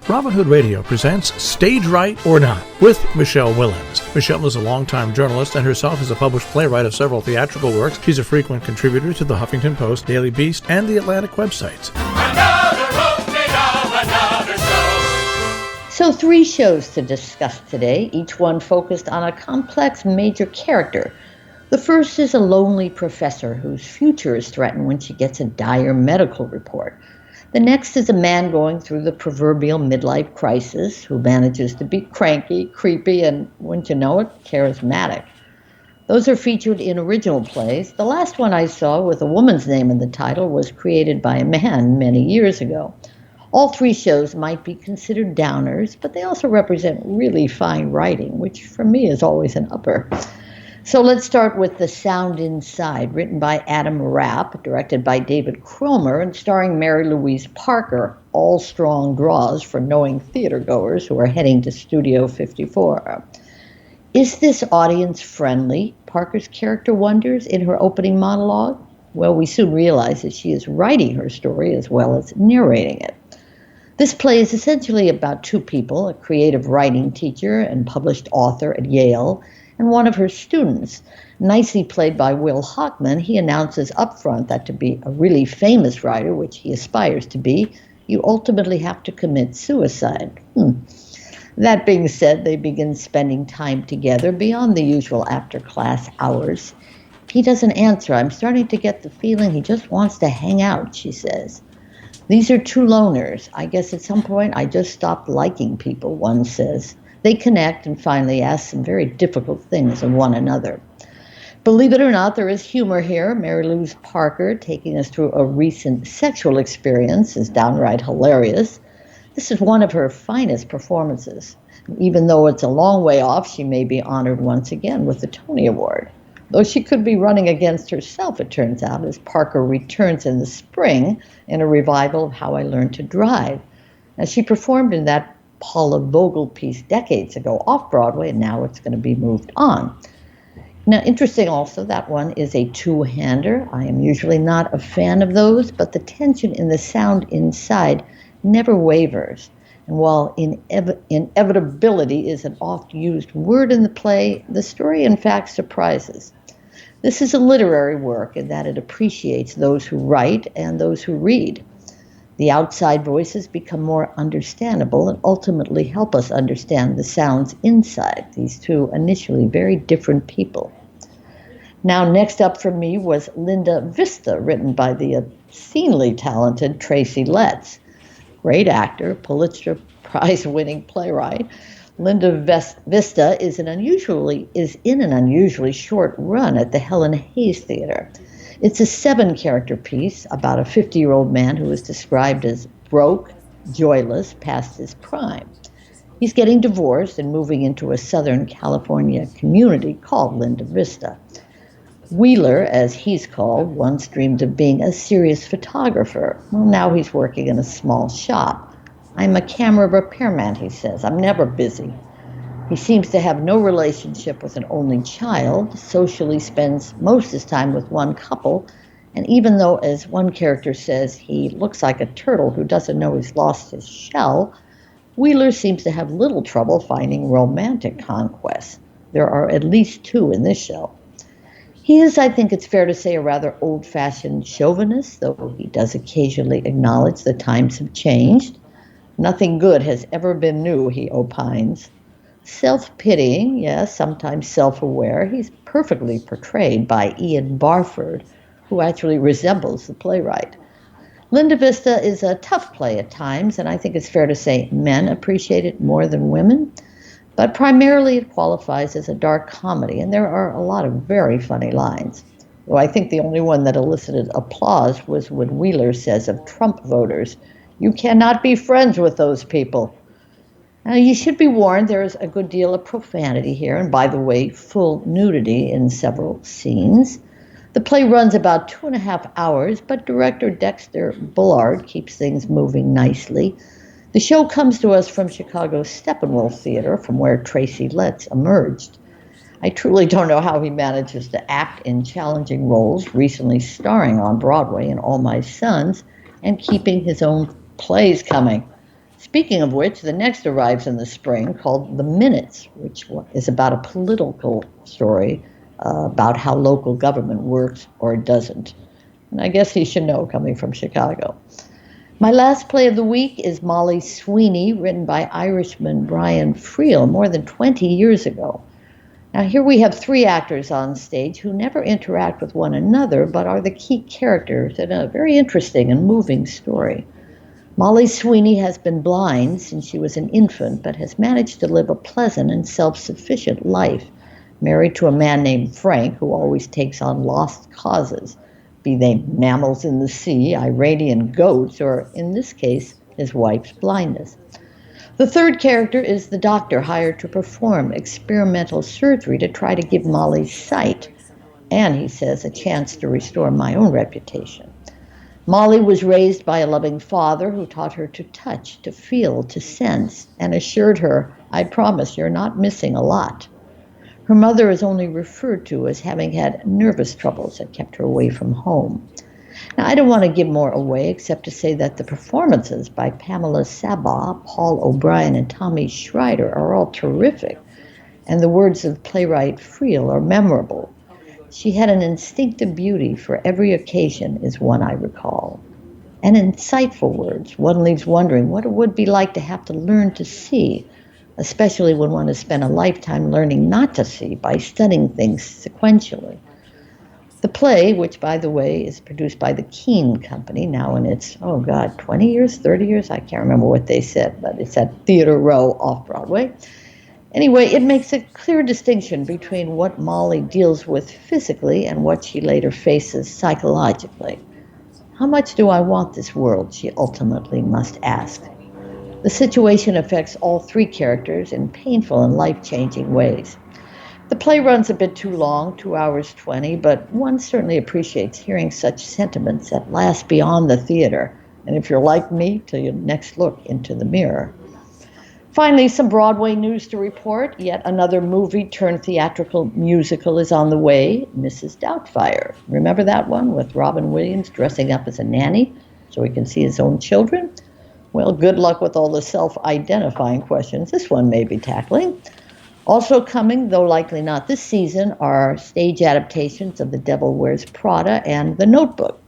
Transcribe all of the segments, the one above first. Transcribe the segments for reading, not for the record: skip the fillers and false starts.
Robin Hood Radio presents Stage Right or Not with Michele Willens. Michele is a longtime journalist and herself is a published playwright of several theatrical works. She's a frequent contributor to the Huffington Post, Daily Beast, and the Atlantic websites. Another opening of another show. So 3 shows to discuss today, each one focused on a complex major character. The first is a lonely professor whose future is threatened when she gets a dire medical report. The next is a man going through the proverbial midlife crisis who manages to be cranky, creepy, and, wouldn't you know it, charismatic. Those are featured in original plays. The last one I saw with a woman's name in the title was created by a man many years ago. All 3 shows might be considered downers, but they also represent really fine writing, which for me is always an upper. So let's start with The Sound Inside, written by Adam Rapp, directed by David Cromer, and starring Mary Louise Parker, all strong draws for knowing theatergoers who are heading to Studio 54. Is this audience friendly? Parker's character wonders in her opening monologue. Well, we soon realize that she is writing her story as well as narrating it. This play is essentially about 2 people, a creative writing teacher and published author at Yale, and one of her students. Nicely played by Will Hochman, he announces up front that to be a really famous writer, which he aspires to be, you ultimately have to commit suicide. That being said, they begin spending time together beyond the usual after-class hours. He doesn't answer. I'm starting to get the feeling he just wants to hang out, she says. These are 2 loners. I guess at some point I just stopped liking people, one says. They connect and finally ask some very difficult things of one another. Believe it or not, there is humor here. Mary Louise Parker, taking us through a recent sexual experience, is downright hilarious. This is one of her finest performances. Even though it's a long way off, she may be honored once again with the Tony Award. Though she could be running against herself, it turns out, as Parker returns in the spring in a revival of How I Learned to Drive. Now, she performed in that Paula Vogel piece decades ago off-Broadway, and now it's going to be moved on. Now, interesting also, that one is a 2-hander. I am usually not a fan of those, but the tension in The Sound Inside never wavers. And while inevitability is an oft-used word in the play, the story in fact surprises. This is a literary work in that it appreciates those who write and those who read. The outside voices become more understandable and ultimately help us understand the sounds inside, these 2 initially very different people. Now, next up for me was Linda Vista, written by the obscenely talented Tracy Letts. Great actor, Pulitzer Prize-winning playwright. Linda Vista is in an unusually short run at the Helen Hayes Theater. It's a 7-character piece about a 50-year-old man who is described as broke, joyless, past his prime. He's getting divorced and moving into a Southern California community called Linda Vista. Wheeler, as he's called, once dreamed of being a serious photographer. Well, now he's working in a small shop. I'm a camera repairman, he says. I'm never busy. He seems to have no relationship with an only child, socially spends most of his time with one couple, and even though, as one character says, he looks like a turtle who doesn't know he's lost his shell, Wheeler seems to have little trouble finding romantic conquests. There are at least 2 in this show. He is, I think it's fair to say, a rather old-fashioned chauvinist, though he does occasionally acknowledge the times have changed. Nothing good has ever been new, he opines. Self-pitying, yes, sometimes self-aware, he's perfectly portrayed by Ian Barford, who actually resembles the playwright. Linda Vista is a tough play at times, and I think it's fair to say men appreciate it more than women, but primarily it qualifies as a dark comedy, and there are a lot of very funny lines. Though I think the only one that elicited applause was when Wheeler says of Trump voters, "You cannot be friends with those people." You should be warned there is a good deal of profanity here, and by the way, full nudity in several scenes. The play runs about 2.5 hours, but director Dexter Bullard keeps things moving nicely. The show comes to us from Chicago's Steppenwolf Theater, from where Tracy Letts emerged. I truly don't know how he manages to act in challenging roles, recently starring on Broadway in All My Sons, and keeping his own plays coming. Speaking of which, the next arrives in the spring called The Minutes, which is about a political story about how local government works or doesn't. And I guess he should know coming from Chicago. My last play of the week is Molly Sweeney, written by Irishman Brian Friel more than 20 years ago. Now, here we have three actors on stage who never interact with one another, but are the key characters in a very interesting and moving story. Molly Sweeney has been blind since she was an infant, but has managed to live a pleasant and self-sufficient life, married to a man named Frank, who always takes on lost causes, be they mammals in the sea, Iranian goats, or, in this case, his wife's blindness. The third character is the doctor hired to perform experimental surgery to try to give Molly sight, and, he says, a chance to restore my own reputation. Molly was raised by a loving father who taught her to touch, to feel, to sense, and assured her, I promise you're not missing a lot. Her mother is only referred to as having had nervous troubles that kept her away from home. Now, I don't want to give more away except to say that the performances by Pamela Sabaw, Paul O'Brien, and Tommy Schreider are all terrific, and the words of playwright Friel are memorable. She had an instinctive beauty for every occasion, is one I recall. And insightful words. One leaves wondering what it would be like to have to learn to see, especially when one has spent a lifetime learning not to see by studying things sequentially. The play, which, by the way, is produced by the Keene Company, now in its, 20 years, 30 years? I can't remember what they said, but it's at Theater Row off-Broadway. Anyway, it makes a clear distinction between what Molly deals with physically and what she later faces psychologically. How much do I want this world, she ultimately must ask. The situation affects all three characters in painful and life-changing ways. The play runs a bit too long, 2 hours 20, but one certainly appreciates hearing such sentiments that last beyond the theater, and if you're like me, till your next look into the mirror. Finally, some Broadway news to report. Yet another movie-turned-theatrical musical is on the way, Mrs. Doubtfire. Remember that one with Robin Williams dressing up as a nanny so he can see his own children? Well, good luck with all the self-identifying questions this one may be tackling. Also coming, though likely not this season, are stage adaptations of The Devil Wears Prada and The Notebook.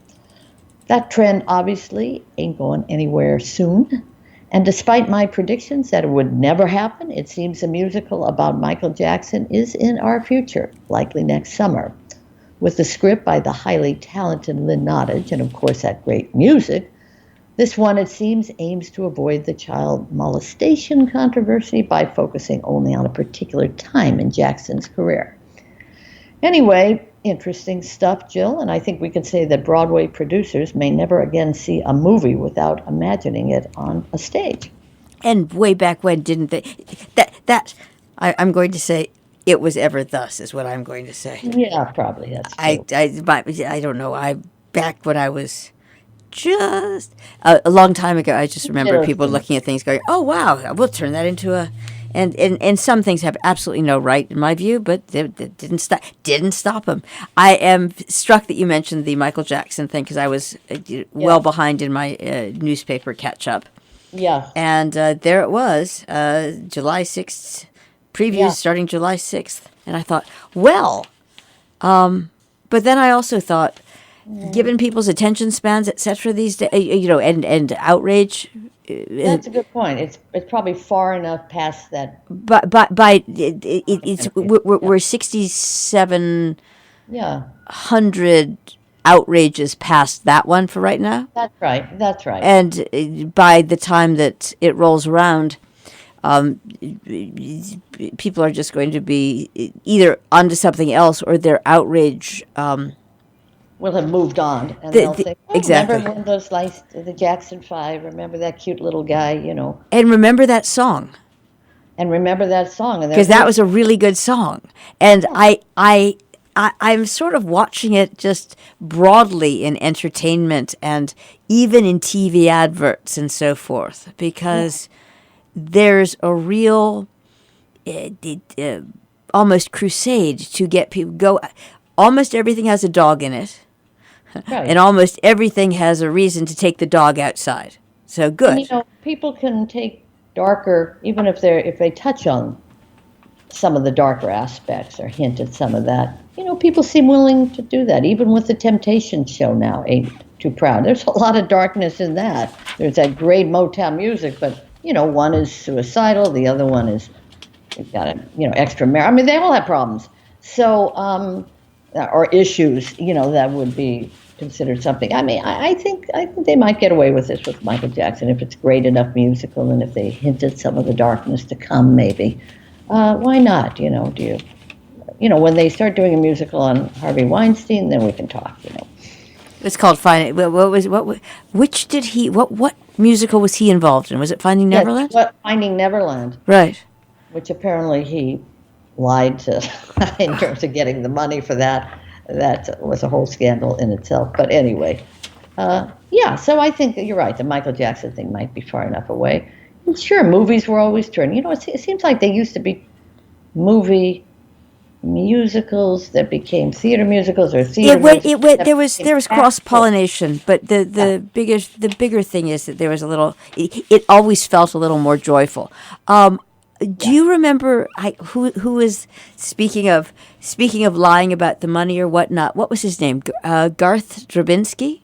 That trend obviously ain't going anywhere soon. And despite my predictions that it would never happen, it seems a musical about Michael Jackson is in our future, likely next summer. With the script by the highly talented Lynn Nottage, and of course that great music, this one, it seems, aims to avoid the child molestation controversy by focusing only on a particular time in Jackson's career. Anyway, interesting stuff, Jill, and I think we can say that Broadway producers may never again see a movie without imagining it on a stage. And way back when, didn't they? I'm going to say it was ever thus, is what I'm going to say. Yeah, probably, that's true. I don't know. Back when I was just a long time ago, I just remember people looking at things going, oh, wow, we'll turn that into a... And some things have absolutely no right in my view, but they didn't stop them. I am struck that you mentioned the Michael Jackson thing because I was well behind in my newspaper catch up. Yeah. And there it was, July 6th, previews starting July 6th. And I thought, well, but then I also thought, given people's attention spans, etc., these days, and outrage. That's a good point. It's probably far enough past that. But we're 6,700 outrages past that one for right now. That's right. And by the time that it rolls around, people are just going to be either onto something else or their outrage. Will have moved on, and they'll say, exactly. Remember when those the Jackson 5, remember that cute little guy, And remember that song. Because that was a really good song. And I'm sort of watching it just broadly in entertainment and even in TV adverts and so forth, because there's a real almost crusade to get people go. Almost everything has a dog in it. Right. And almost everything has a reason to take the dog outside. So good. And, people can take darker, even if they touch on some of the darker aspects or hint at some of that. People seem willing to do that. Even with the Temptation show now, Ain't Too Proud. There's a lot of darkness in that. There's that great Motown music, but one is suicidal, the other one is got extramarital. I mean, they all have problems. So, or issues, that would be considered something. I mean, I think they might get away with this with Michael Jackson if it's great enough musical and if they hinted some of the darkness to come, maybe. Why not? Do you? When they start doing a musical on Harvey Weinstein, then we can talk. It's called Finding. What musical was he involved in? Was it Finding Neverland? Finding Neverland. Right. Which apparently he lied to in terms of getting the money for that. That was a whole scandal in itself. But anyway, so I think that you're right. The Michael Jackson thing might be far enough away. And sure, movies were always turning. It seems like they used to be movie musicals that became theater musicals or theater. There was cross pollination, but the bigger thing is that there was a little. It always felt a little more joyful. Do you remember who was speaking of lying about the money or whatnot? What was his name? Garth Drabinsky.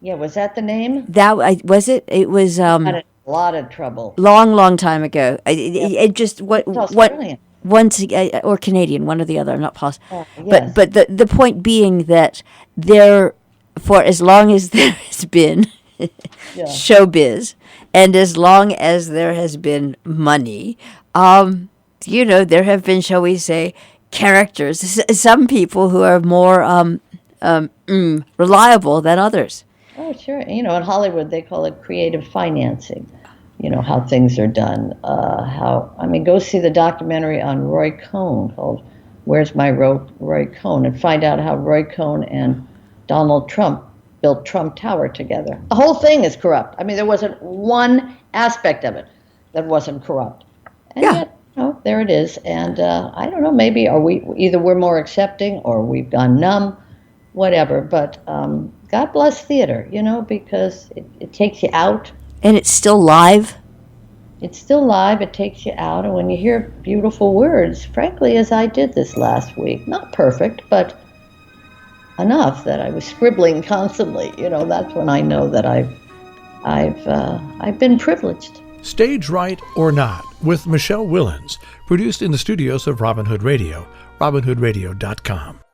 Yeah, was that the name? Was it. It was had a lot of trouble. Long time ago. It just what Australian. Once or Canadian, one or the other. I'm not positive. Yes. But the point being that for as long as there has been showbiz, and as long as there has been money, there have been, shall we say, characters. Some people who are more reliable than others. Oh, sure. In Hollywood, they call it creative financing. How things are done. Go see the documentary on Roy Cohn called Where's My Roy Cohn, and find out how Roy Cohn and Donald Trump built Trump Tower together. The whole thing is corrupt. I mean, there wasn't one aspect of it that wasn't corrupt. And yet, there it is. And I don't know, maybe we're more accepting or we've gone numb, whatever. But God bless theater, because it takes you out. And it's still live? It's still live. It takes you out. And when you hear beautiful words, frankly, as I did this last week, not perfect, but enough that I was scribbling constantly, that's when I know that I've been privileged. Stage Right or Not with Michele Willens, produced in the studios of Robin Hood Radio, robinhoodradio.com.